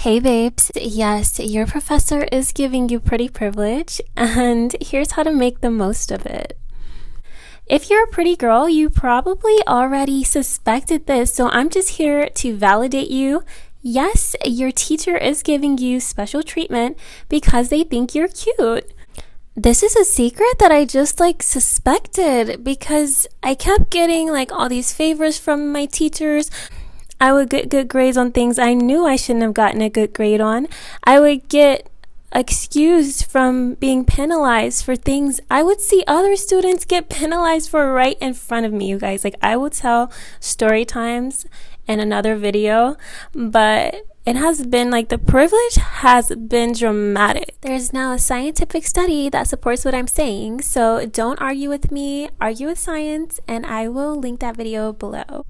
Hey babes, yes, your professor is giving you pretty privilege, and here's how to make the most of it. If you're a pretty girl, you probably already suspected this, so I'm just here to validate you. Yes, your teacher is giving you special treatment because they think you're cute. This is a secret that I just suspected because I kept getting all these favors from my teachers. I would get good grades on things I knew I shouldn't have gotten a good grade on. I would get excused from being penalized for things I would see other students get penalized for right in front of me, you guys. I will tell story times in another video, but it has been the privilege has been dramatic. There's now a scientific study that supports what I'm saying, so don't argue with me, argue with science, and I will link that video below.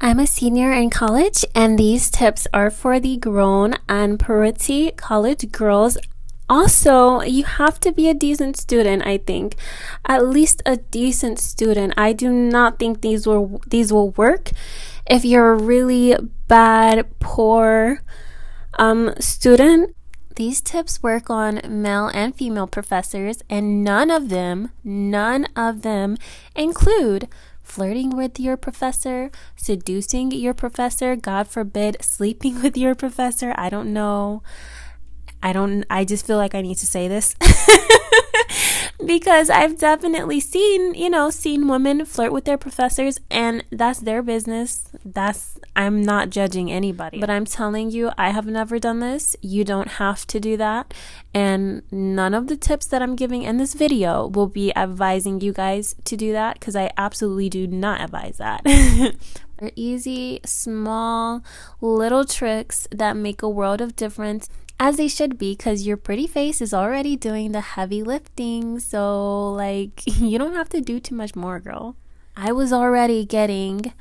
I'm a senior in college, and these tips are for the grown and pretty college girls. Also, you have to be a decent student, I think. At least a decent student. I do not think these will work if you're a really bad, poor student. These tips work on male and female professors, and none of them include flirting with your professor, seducing your professor, God forbid, sleeping with your professor. I don't know. I just feel like I need to say this because I've definitely seen women flirt with their professors, and that's their business. I'm not judging anybody, but I'm telling you, I have never done this. You don't have to do that. And none of the tips that I'm giving in this video will be advising you guys to do that, because I absolutely do not advise that. They're easy, small, little tricks that make a world of difference, as they should be, because your pretty face is already doing the heavy lifting. So you don't have to do too much more, girl. I was already getting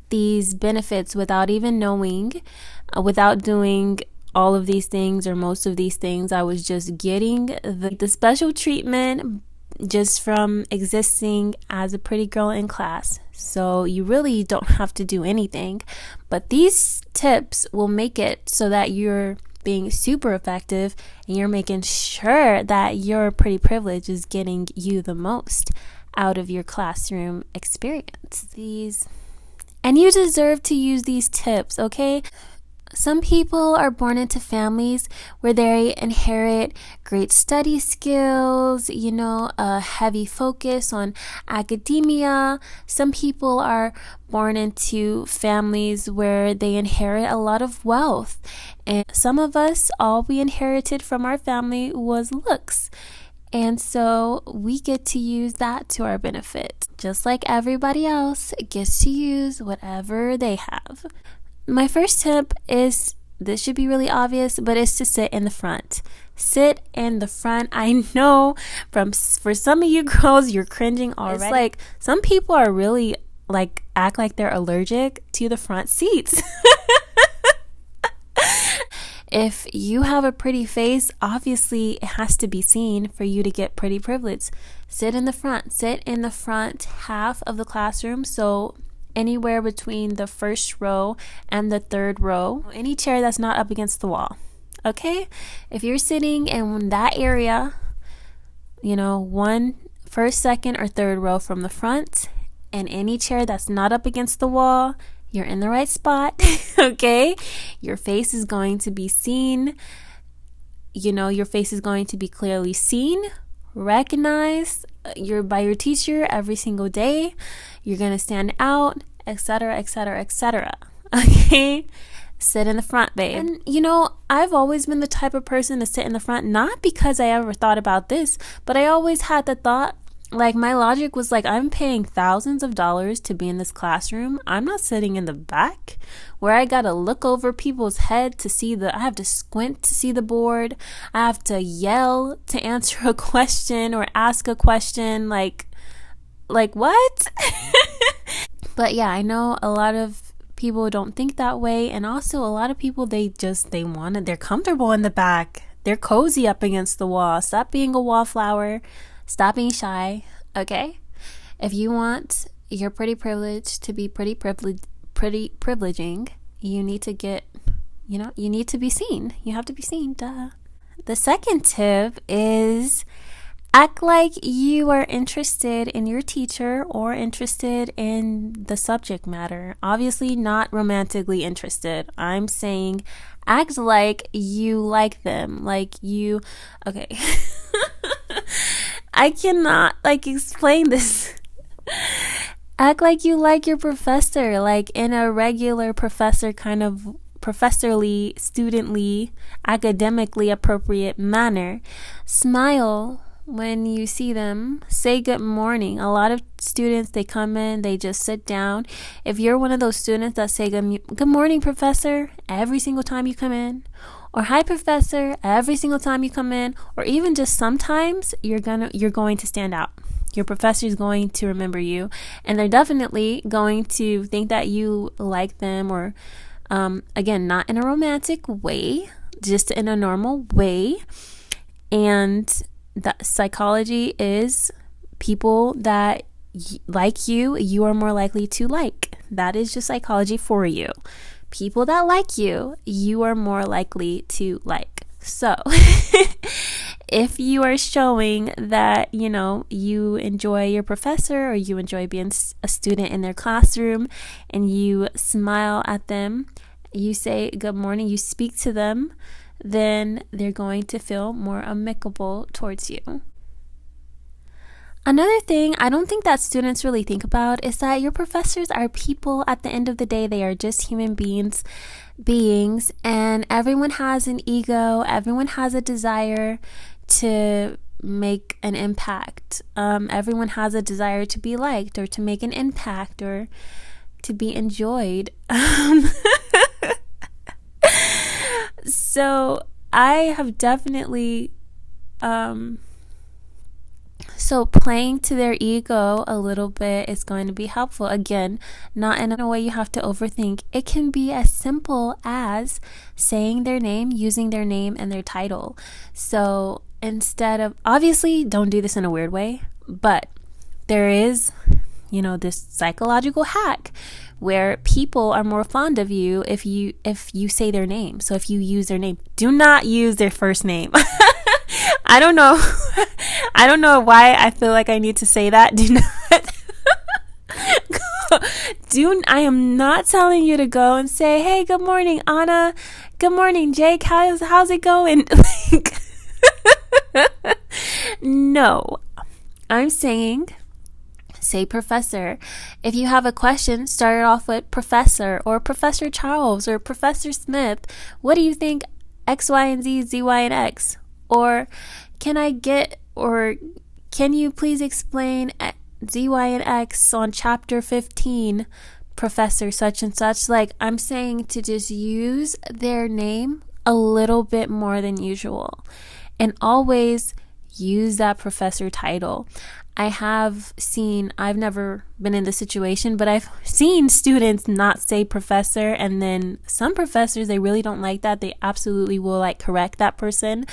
these benefits without even knowing, without doing all of these things or most of these things. I was just getting the special treatment just from existing as a pretty girl in class. So you really don't have to do anything, but these tips will make it so that you're being super effective and you're making sure that your pretty privilege is getting you the most out of your classroom experience. And you deserve to use these tips, okay? Some people are born into families where they inherit great study skills, a heavy focus on academia. Some people are born into families where they inherit a lot of wealth. And some of us, all we inherited from our family was looks. And so we get to use that to our benefit, just like everybody else gets to use whatever they have. My first tip is, this should be really obvious, but it's to sit in the front. Sit in the front. I know for some of you girls, you're cringing already. It's some people are really act like they're allergic to the front seats. If you have a pretty face, obviously it has to be seen for you to get pretty privilege. Sit in the front. Sit in the front half of the classroom. So anywhere between the first row and the third row. Any chair that's not up against the wall. Okay? If you're sitting in that area, first, second, or third row from the front, and any chair that's not up against the wall, you're in the right spot. Okay? Your face is going to be seen. Your face is going to be clearly seen, recognized by your teacher every single day. You're going to stand out, etc., etc., etc. Okay? Sit in the front, babe. And I've always been the type of person to sit in the front, not because I ever thought about this, but I always had the thought, my logic was I'm paying thousands of dollars to be in this classroom. I'm not sitting in the back where I gotta look over people's head to see I have to squint to see the board. I have to yell to answer a question or ask a question. Like what? But yeah, I know a lot of people don't think that way. And also a lot of people, they're comfortable in the back. They're cozy up against the wall. Stop being a wallflower. Stop being shy, okay? If you want your pretty privilege to be pretty privileging, you need to get you need to be seen. You have to be seen, duh. The second tip is act like you are interested in your teacher or interested in the subject matter. Obviously, not romantically interested. I'm saying act like you like them. Okay. I cannot explain this. Act like you like your professor, like in a regular professor kind of professorly, studently, academically appropriate manner. Smile when you see them. Say good morning. A lot of students, they come in, they just sit down. If you're one of those students that say good morning, professor, every single time you come in, or hi, professor, every single time you come in, or even just sometimes, you're going to stand out. Your professor is going to remember you, and they're definitely going to think that you like them, or again, not in a romantic way, just in a normal way. And the psychology is people that like you are more likely to like. That is just psychology for you. People that like you are more likely to like. So if you are showing that, you enjoy your professor, or you enjoy being a student in their classroom, and you smile at them, you say good morning, you speak to them, then they're going to feel more amicable towards you. Another thing I don't think that students really think about is that your professors are people. At the end of the day, they are just human beings, and everyone has an ego. Everyone has a desire to make an impact. Everyone has a desire to be liked, or to make an impact, or to be enjoyed. So I have definitely so playing to their ego a little bit is going to be helpful. Again, not in a way you have to overthink. It can be as simple as saying their name, using their name and their title. So instead of, obviously, don't do this in a weird way, but there is, this psychological hack where people are more fond of you if you say their name. So if you use their name, do not use their first name. I don't know. I don't know why I feel like I need to say that. Do not. I am not telling you to go and say, hey, good morning, Anna. Good morning, Jake. How's it going? No. I'm saying, say professor. If you have a question, start it off with professor, or Professor Charles, or Professor Smith. What do you think X, Y, and Z, Z, Y, and X? Or can you please explain Z, Y, and X on chapter 15, Professor such and such? I'm saying to just use their name a little bit more than usual, and always use that professor title. I've never been in this situation, but I've seen students not say professor, and then some professors, they really don't like that. They absolutely will correct that person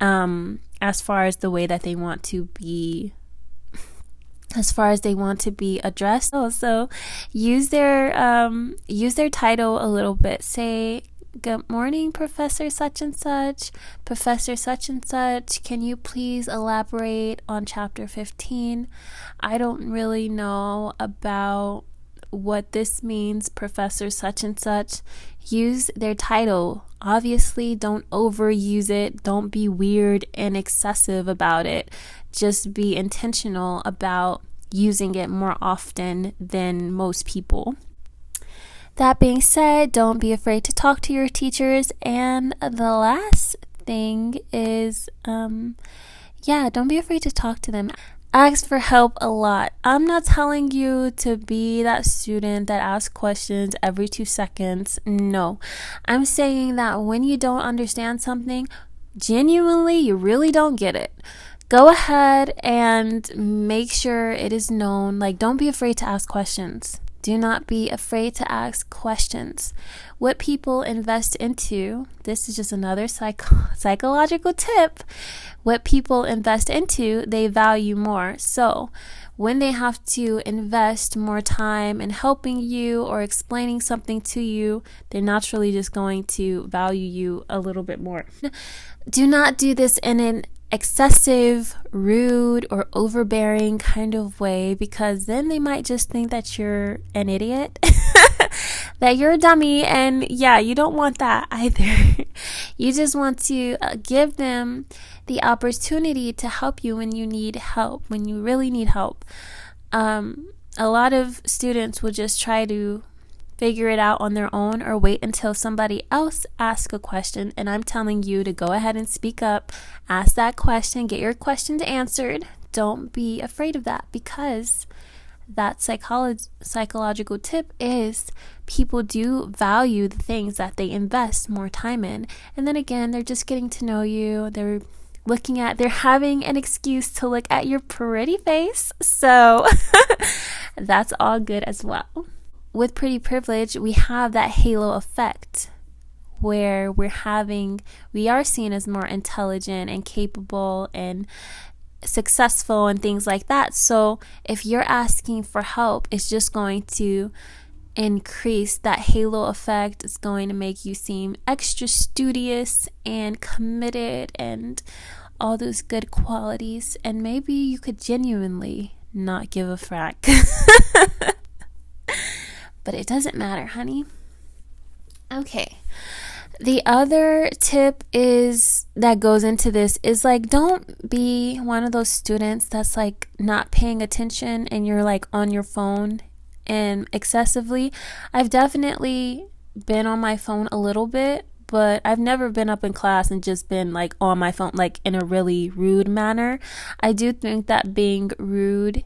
as far as the way that they want to be addressed. So use their title a little bit. Say, good morning, Professor such and such, Professor such and such. Can you please elaborate on chapter 15? I don't really know about what this means, Professor such and such. Use their title. Obviously, don't overuse it. Don't be weird and excessive about it. Just be intentional about using it more often than most people. That being said, don't be afraid to talk to your teachers. And the last thing is, don't be afraid to talk to them. Ask for help a lot. I'm not telling you to be that student that asks questions every 2 seconds. No. I'm saying that when you don't understand something, genuinely, you really don't get it, go ahead and make sure it is known. Don't be afraid to ask questions. Do not be afraid to ask questions. What people invest into, this is just another psychological tip. What people invest into, they value more. So when they have to invest more time in helping you or explaining something to you, they're naturally just going to value you a little bit more. Do not do this in an excessive, rude, or overbearing kind of way, because then they might just think that you're an idiot, that you're a dummy, and yeah, you don't want that either. You just want to give them the opportunity to help you when you need help, when you really need help. A lot of students will just try to figure it out on their own or wait until somebody else asks a question, and I'm telling you to go ahead and speak up, ask that question, get your questions answered. Don't be afraid of that, because that psychological tip is people do value the things that they invest more time in. And then again, they're just getting to know you. They're having an excuse to look at your pretty face. So that's all good as well. With pretty privilege, we have that halo effect where we are seen as more intelligent and capable and successful and things like that. So if you're asking for help, it's just going to increase that halo effect. It's going to make you seem extra studious and committed and all those good qualities. And maybe you could genuinely not give a frack. But it doesn't matter, honey. Okay. The other tip that goes into this is like, don't be one of those students that's like not paying attention and you're like on your phone and excessively. I've definitely been on my phone a little bit, but I've never been up in class and just been like on my phone like in a really rude manner. I do think that being rude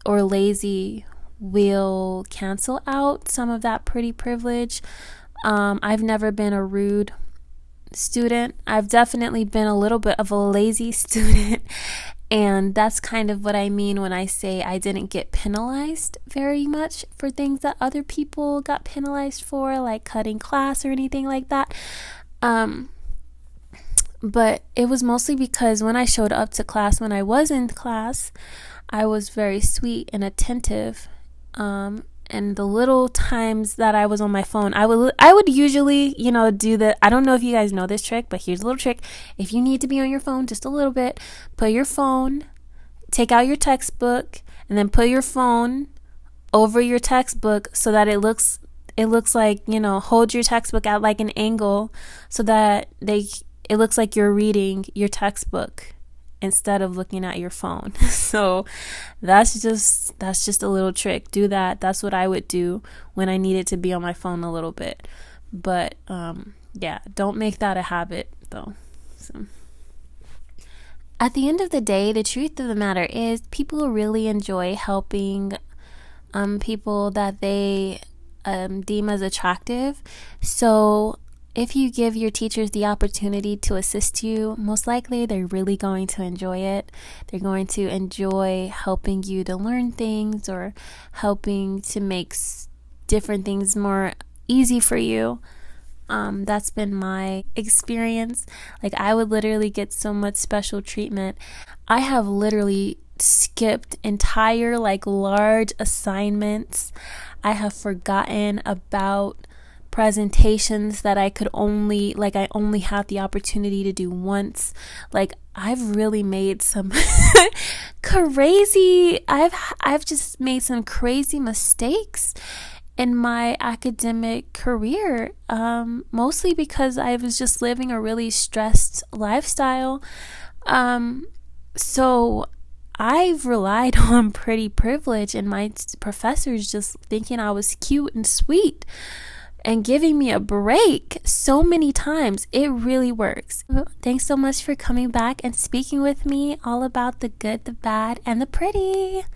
or lazy will cancel out some of that pretty privilege. I've never been a rude student. I've definitely been a little bit of a lazy student, and that's kind of what I mean when I say I didn't get penalized very much for things that other people got penalized for, like cutting class or anything like that. But it was mostly because when I showed up to class, when I was in class, I was very sweet and attentive. And the little times that I was on my phone, I would usually, do I don't know if you guys know this trick, but here's a little trick. If you need to be on your phone just a little bit, put your phone, take out your textbook, and then put your phone over your textbook so that it looks like, hold your textbook at like an angle so that it looks like you're reading your textbook instead of looking at your phone. So that's just a little trick. Do that. That's what I would do when I needed to be on my phone a little bit. But yeah, don't make that a habit though. So at the end of the day, the truth of the matter is people really enjoy helping people that they deem as attractive. So if you give your teachers the opportunity to assist you, most likely they're really going to enjoy it. They're going to enjoy helping you to learn things or helping to make different things more easy for you. That's been my experience. Like, I would literally get so much special treatment. I have literally skipped entire large assignments. I have forgotten about presentations that I only had the opportunity to do once. I've really made some I've just made some crazy mistakes in my academic career, mostly because I was just living a really stressed lifestyle. So I've relied on pretty privilege and my professors just thinking I was cute and sweet and giving me a break so many times. It really works. Thanks so much for coming back and speaking with me all about the good, the bad, and the pretty.